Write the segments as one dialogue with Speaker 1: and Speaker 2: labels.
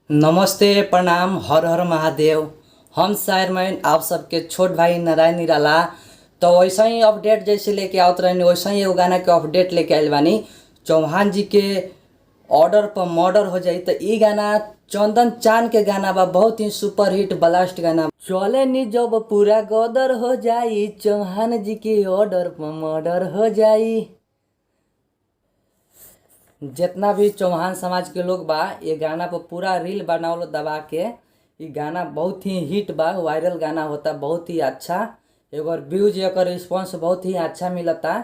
Speaker 1: नमस्ते, प्रणाम, हर हर महादेव। हम शायरमैन आप सबके छोट भाई नारायण निराला। तो वैसा ही अपडेट जैसे लेके आवत रहनी वैसा ही एगो गाना के अपडेट लेके आइल बानी। चौहान जी के ऑर्डर पर मर्डर हो जाई। तो ई गाना चंदन चांद के गाना बा, बहुत ही सुपर हिट ब्लास्ट गाना। चले नी जब पूरा गदर हो जाई, चौहान जी के ऑर्डर पर मर्डर हो जाई। जितना भी चौहान समाज के लोग बा ये गाना पर पूरा रील बनावलो दबा के। ये गाना बहुत ही हिट बा, वायरल गाना होता, बहुत ही अच्छा। एगर व्यूज एक रिस्पॉन्स बहुत ही अच्छा मिलता।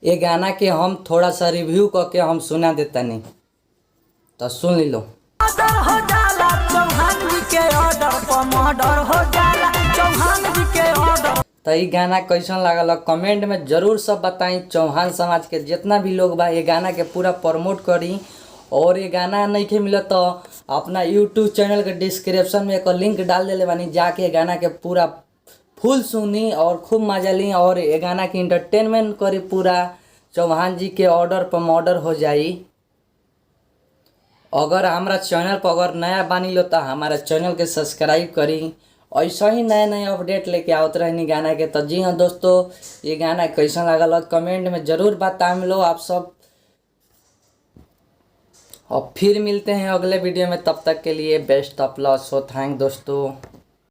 Speaker 1: ये गाना के हम थोड़ा सा रिव्यू करके हम सुना देता नहीं, तो सुन ली लो। तो ये गाना कैसन लागल कमेंट में जरूर सब बताई। चौहान समाज के जितना भी लोग बा ये गाना के पूरा प्रमोट करी। और ये गाना नहीं के मिले तो अपना यूट्यूब चैनल के डिस्क्रिप्शन में एक लिंक डाल देले बानी, जाके गाना के पूरा फुल सुनी और खूब मजा ली। और ये गाना की इंटरटेनमेंट करी पूरा। चौहान जी के ऑर्डर पर मर्डर हो जाई। अगर हमारा चैनल पर अगर नया बानी लो तो हमारा चैनल के सब्सक्राइब करी। ऐसा ही नए नए अपडेट लेके आवत रहनी गाना के। तो जी हाँ दोस्तों, ये गाना कैसा लागल कमेंट में ज़रूर बता मिलो आप सब। और फिर मिलते हैं अगले वीडियो में, तब तक के लिए best of luck. So thank दोस्तों।